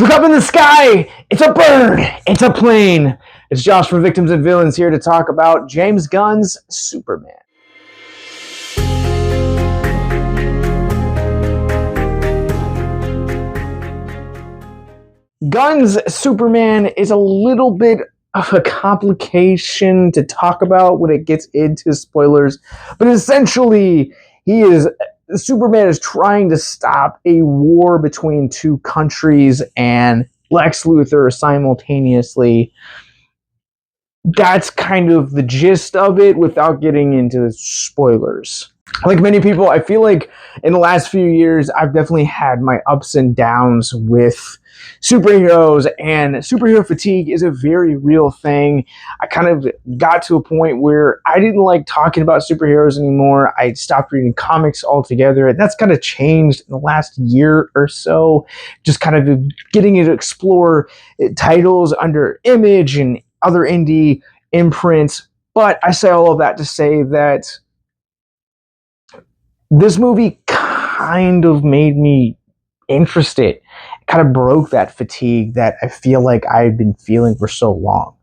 Look up in the sky! It's a bird! It's a plane! It's Josh from Victims and Villains here to talk about James Gunn's Superman. Gunn's Superman is a little bit of a complication to talk about when it gets into spoilers, but essentially Superman is trying to stop a war between two countries and Lex Luthor simultaneously. That's kind of the gist of it without getting into spoilers. Like many people, I feel like in the last few years, I've definitely had my ups and downs with superheroes, and superhero fatigue is a very real thing. I kind of got to a point where I didn't like talking about superheroes anymore. I stopped reading comics altogether, and that's kind of changed in the last year or so. Just kind of getting to explore titles under Image and other indie imprints. But I say all of that to say that this movie kind of made me interested. It kind of broke that fatigue that I feel like I had been feeling for so long.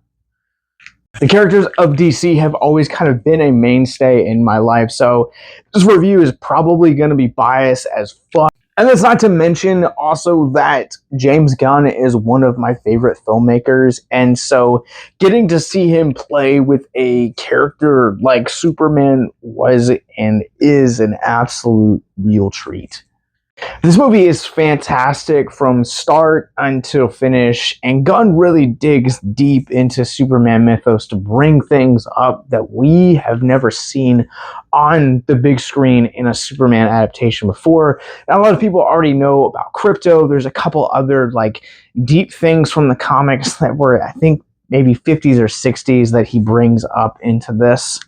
The characters of DC have always kind of been a mainstay in my life, so this review is probably going to be biased as fuck. And that's not to mention also that James Gunn is one of my favorite filmmakers, and so getting to see him play with a character like Superman was and is an absolute real treat. This movie is fantastic from start until finish, and Gunn really digs deep into Superman mythos to bring things up that we have never seen on the big screen in a Superman adaptation before. Now, a lot of people already know about Crypto. There's a couple other like deep things from the comics that were, I think, maybe 50s or 60s that he brings up into this.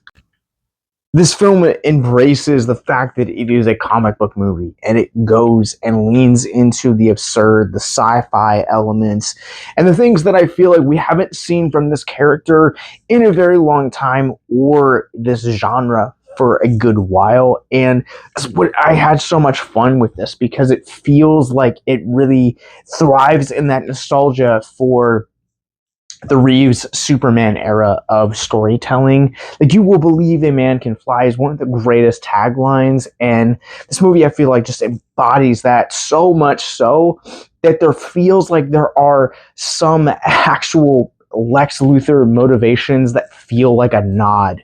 This film embraces the fact that it is a comic book movie, and it goes and leans into the absurd, the sci-fi elements, and the things that I feel like we haven't seen from this character in a very long time, or this genre for a good while. And I had so much fun with this because it feels like it really thrives in that nostalgia for the Reeves Superman era of storytelling. Like, you will believe a man can fly is one of the greatest taglines, and this movie, I feel like, just embodies that so much so that there feels like there are some actual Lex Luthor motivations that feel like a nod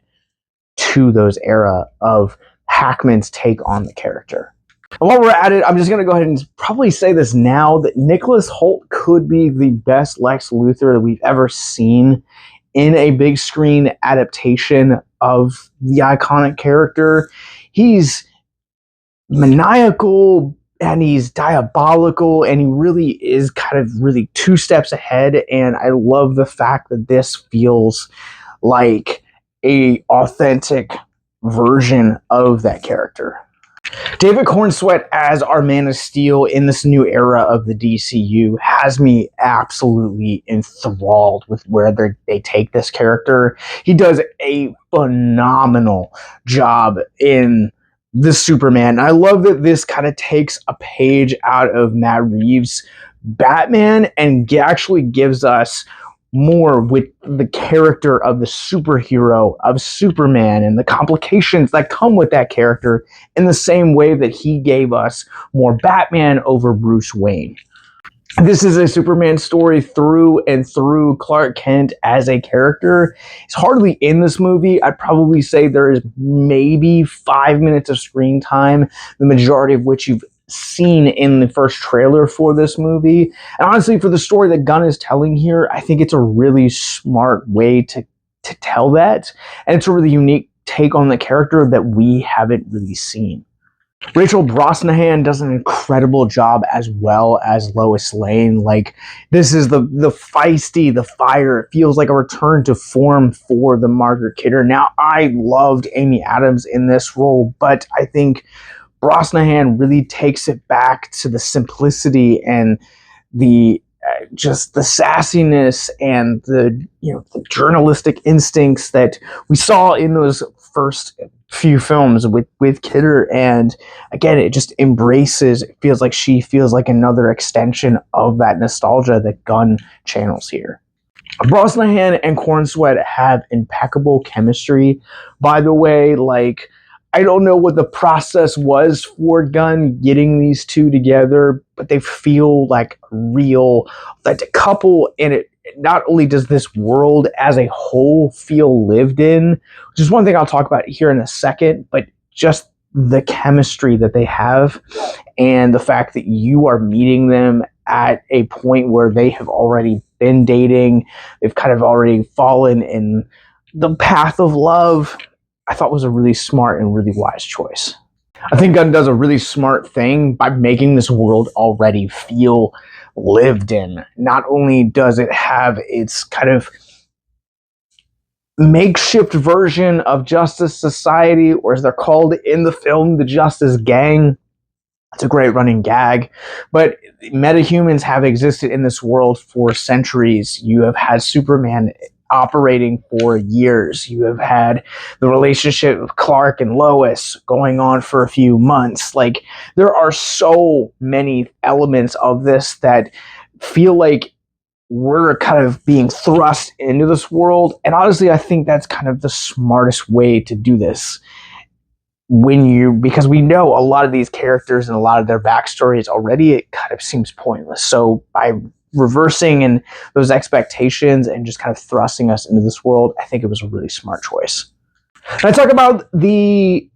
to those era of Hackman's take on the character. And while we're at it, I'm just going to go ahead and probably say this now, that Nicholas Hoult could be the best Lex Luthor that we've ever seen in a big screen adaptation of the iconic character. He's maniacal, and he's diabolical, and he really is kind of really two steps ahead, and I love the fact that this feels like a authentic version of that character. David Corenswet as our Man of Steel in this new era of the DCU has me absolutely enthralled with where they take this character. He does a phenomenal job in the Superman. I love that this kind of takes a page out of Matt Reeves' Batman and actually gives us more with the character of the superhero of Superman and the complications that come with that character, in the same way that he gave us more Batman over Bruce Wayne. This is a Superman story through and through. Clark Kent as a character is hardly in this movie. I'd probably say there is maybe 5 minutes of screen time, the majority of which you've seen in the first trailer for this movie. And honestly, for the story that Gunn is telling here, I think it's a really smart way to tell that, and it's a really unique take on the character that we haven't really seen. Rachel Brosnahan does an incredible job as well as Lois Lane. Like, this is the feisty, the fire. It feels like a return to form for the Margaret Kidder. Now, I loved Amy Adams in this role, but I think Brosnahan really takes it back to the simplicity and the just the sassiness and the journalistic instincts that we saw in those first few films with Kidder, and again, it just embraces, it feels like she feels like another extension of that nostalgia that Gunn channels here. Brosnahan and Corenswet have impeccable chemistry. By the way, like, I don't know what the process was for Gunn getting these two together, but they feel like real, like a couple, and it not only does this world as a whole feel lived in, which is one thing I'll talk about here in a second, but just the chemistry that they have and the fact that you are meeting them at a point where they have already been dating, they've kind of already fallen in the path of love, I thought was a really smart and really wise choice. I think Gunn does a really smart thing by making this world already feel lived in. Not only does it have its kind of makeshift version of Justice Society, or as they're called in the film, the Justice Gang. It's a great running gag, but metahumans have existed in this world for centuries. You have had Superman operating for years. You have had the relationship of Clark and Lois going on for a few months. Like, there are so many elements of this that feel like we're kind of being thrust into this world. And honestly, I think that's kind of the smartest way to do this. Because we know a lot of these characters and a lot of their backstories already, it kind of seems pointless. So by reversing and those expectations and just kind of thrusting us into this world, I think it was a really smart choice. And I talk about the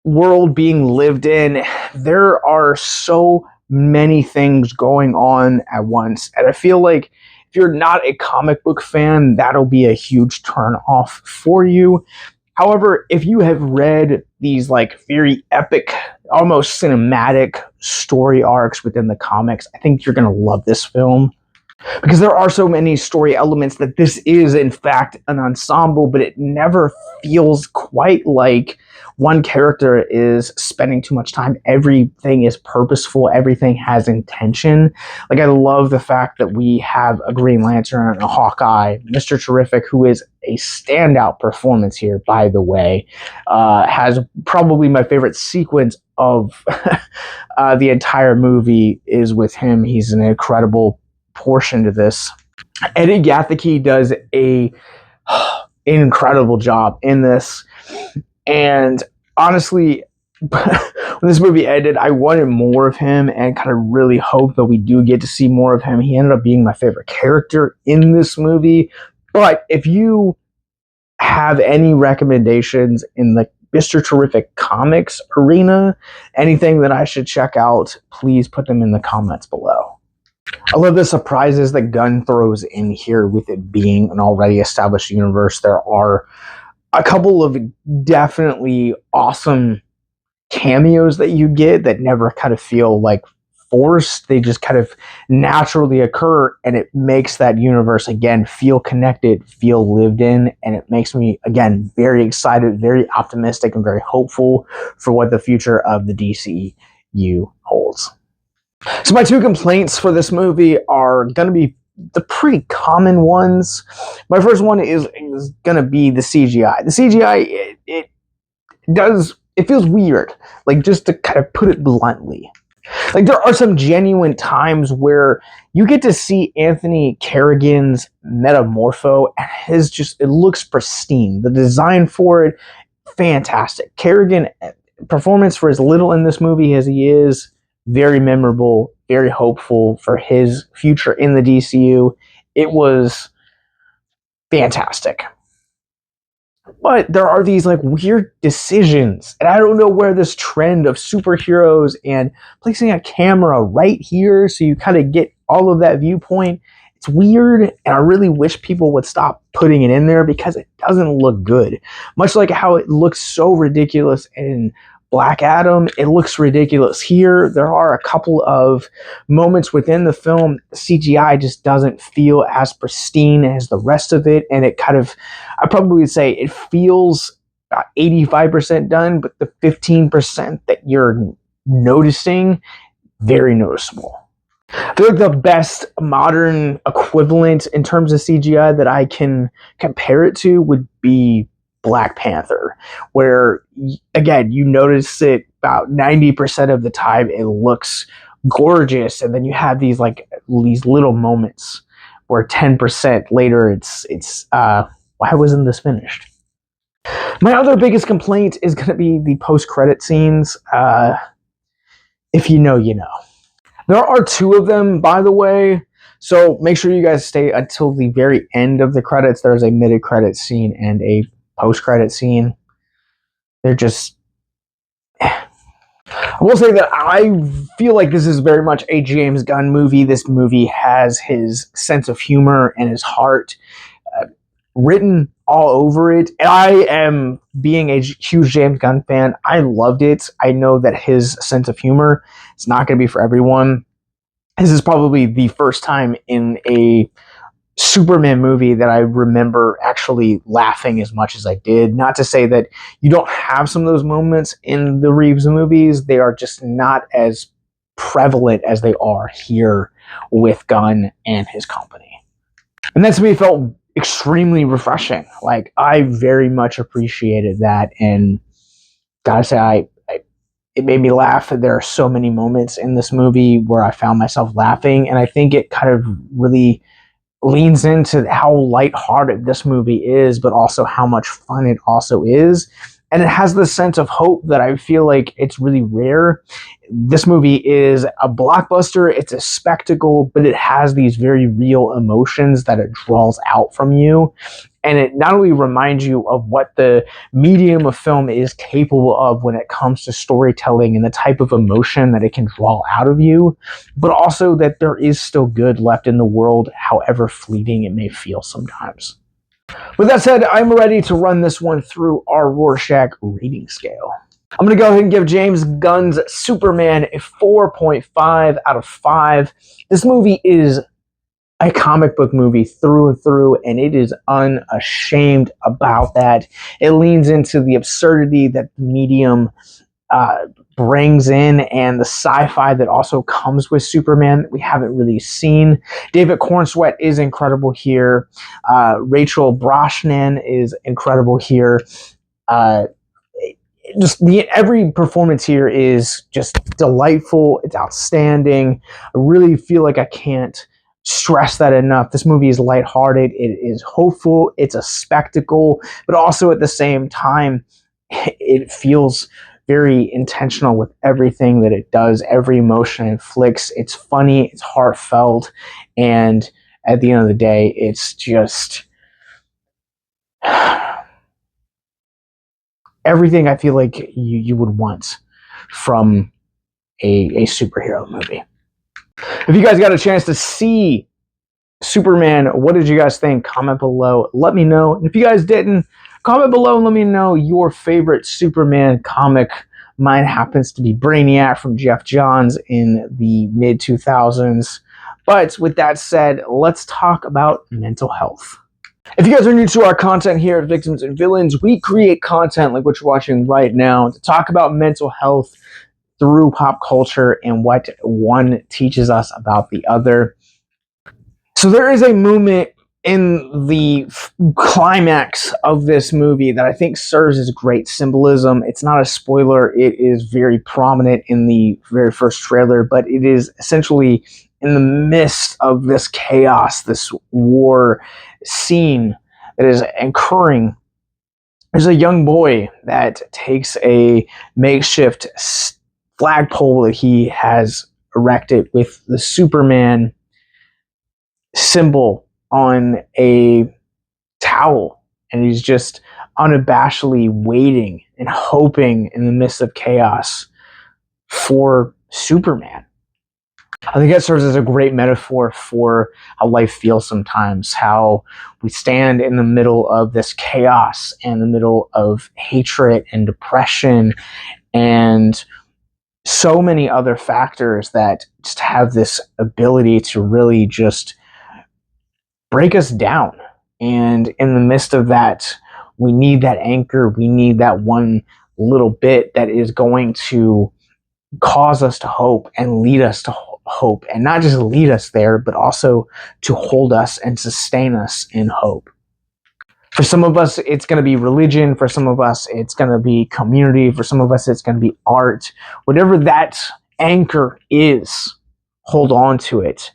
world being lived in. There are so many things going on at once, and I feel like if you're not a comic book fan, that'll be a huge turn off for you. However, if you have read these like very epic, almost cinematic story arcs within the comics, I think you're going to love this film. Because there are so many story elements that this is, in fact, an ensemble, but it never feels quite like one character is spending too much time. Everything is purposeful. Everything has intention. Like, I love the fact that we have a Green Lantern, a Hawkeye, Mr. Terrific, who is a standout performance here, by the way. Has probably my favorite sequence of the entire movie is with him. He's an incredible portion to this. Eddie Gathicki does a incredible job in this, and honestly, when this movie ended, I wanted more of him and kind of really hope that we do get to see more of him. He ended up being my favorite character in this movie. But if you have any recommendations in the Mr. Terrific comics arena, anything that I should check out, please put them in the comments below. I love the surprises that Gunn throws in here with it being an already established universe. There are a couple of definitely awesome cameos that you get that never kind of feel like forced. They just kind of naturally occur, and it makes that universe, again, feel connected, feel lived in, and it makes me, again, very excited, very optimistic, and very hopeful for what the future of the DCU holds. So my two complaints for this movie are going to be the pretty common ones. My first one is going to be the CGI. The CGI, it feels weird, like, just to kind of put it bluntly. Like, there are some genuine times where you get to see Anthony Carrigan's metamorpho, and it looks pristine. The design for it, fantastic. Carrigan, performance for as little in this movie as he is, very memorable, very hopeful for his future in the DCU. It was fantastic. But there are these like weird decisions, and I don't know where this trend of superheroes and placing a camera right here so you kind of get all of that viewpoint. It's weird, and I really wish people would stop putting it in there because it doesn't look good. Much like how it looks so ridiculous in Black Adam, it looks ridiculous here. There are a couple of moments within the film, CGI just doesn't feel as pristine as the rest of it, and it kind of, I probably would say it feels 85% done, but the 15% that you're noticing, very noticeable. I feel like the best modern equivalent in terms of CGI that I can compare it to would be Black Panther, where, again, you notice it about 90% of the time it looks gorgeous, and then you have these little moments where 10% later it's why wasn't this finished? My other biggest complaint is going to be the post-credit scenes. If you know, you know. There are 2 of them, by the way, so make sure you guys stay until the very end of the credits. There's a mid-credit scene and a post-credit scene. They're just... I will say that I feel like this is very much a James Gunn movie. This movie has his sense of humor and his heart written all over it. And I am, being a huge James Gunn fan, I loved it. I know that his sense of humor is not going to be for everyone. This is probably the first time in a Superman movie that I remember actually laughing as much as I did. Not to say that you don't have some of those moments in the Reeves movies. They are just not as prevalent as they are here with Gunn and his company. And that to me felt extremely refreshing. Like, I very much appreciated that, and gotta say, it made me laugh. There are so many moments in this movie where I found myself laughing, and I think it kind of really leans into how lighthearted this movie is, but also how much fun it also is. And it has this sense of hope that I feel like it's really rare. This movie is a blockbuster, it's a spectacle, but it has these very real emotions that it draws out from you. And it not only reminds you of what the medium of film is capable of when it comes to storytelling and the type of emotion that it can draw out of you, but also that there is still good left in the world, however fleeting it may feel sometimes. With that said, I'm ready to run this one through our Rorschach rating scale. I'm going to go ahead and give James Gunn's Superman a 4.5 out of 5. This movie is a comic book movie through and through, and it is unashamed about that. It leans into the absurdity that the medium brings in, and the sci-fi that also comes with Superman that we haven't really seen. David Corenswet is incredible here. Rachel Brosnahan is incredible here. Every performance here is just delightful. It's outstanding. I really feel like I can't stress that enough. This movie is lighthearted. It is hopeful. It's a spectacle, but also at the same time, it feels very intentional with everything that it does. Every emotion it inflicts. It's funny. It's heartfelt. And at the end of the day, it's just everything I feel like you would want from a superhero movie. If you guys got a chance to see Superman, what did you guys think? Comment below. Let me know. And if you guys didn't, comment below and let me know your favorite Superman comic. Mine happens to be Brainiac from Jeff Johns in the mid-2000s. But with that said, let's talk about mental health. If you guys are new to our content here at Victims and Villains, we create content like what you're watching right now to talk about mental health through pop culture and what one teaches us about the other. So there is a moment in the climax of this movie that I think serves as great symbolism. It's not a spoiler. It is very prominent in the very first trailer, but it is essentially in the midst of this chaos, this war scene that is occurring. There's a young boy that takes a makeshift flagpole that he has erected with the Superman symbol on a towel, and he's just unabashedly waiting and hoping in the midst of chaos for Superman. I think that serves as a great metaphor for how life feels sometimes, how we stand in the middle of this chaos, in the middle of hatred and depression and so many other factors that just have this ability to really just break us down. And in the midst of that, we need that anchor. We need that one little bit that is going to cause us to hope and lead us to hope, and not just lead us there, but also to hold us and sustain us in hope. For some of us, it's going to be religion. For some of us, it's going to be community. For some of us, it's going to be art. Whatever that anchor is, hold on to it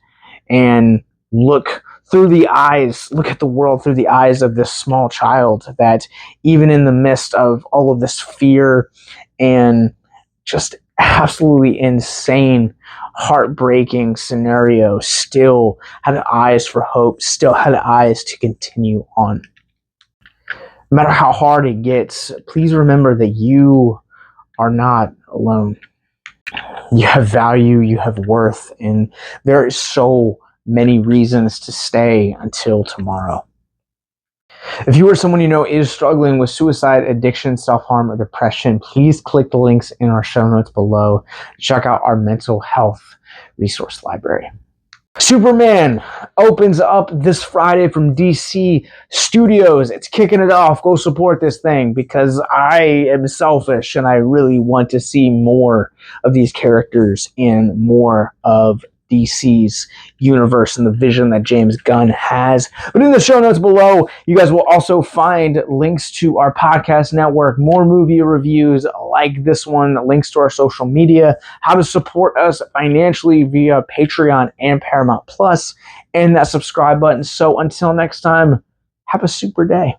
and look at the world through the eyes of this small child that even in the midst of all of this fear and just absolutely insane, heartbreaking scenario, still had eyes for hope, still had eyes to continue on. No matter how hard it gets, please remember that you are not alone. You have value, you have worth, and there is so many reasons to stay until tomorrow. If you or someone you know is struggling with suicide, addiction, self-harm, or depression, please click the links in our show notes below to check out our mental health resource library. Superman opens up this Friday from DC Studios. It's kicking it off. Go support this thing because I am selfish and I really want to see more of these characters and more of DC's universe and the vision that James Gunn has. But in the show notes below, you guys will also find links to our podcast network, more movie reviews like this one, links to our social media, how to support us financially via Patreon and Paramount Plus, and that subscribe button. So until next time, have a super day.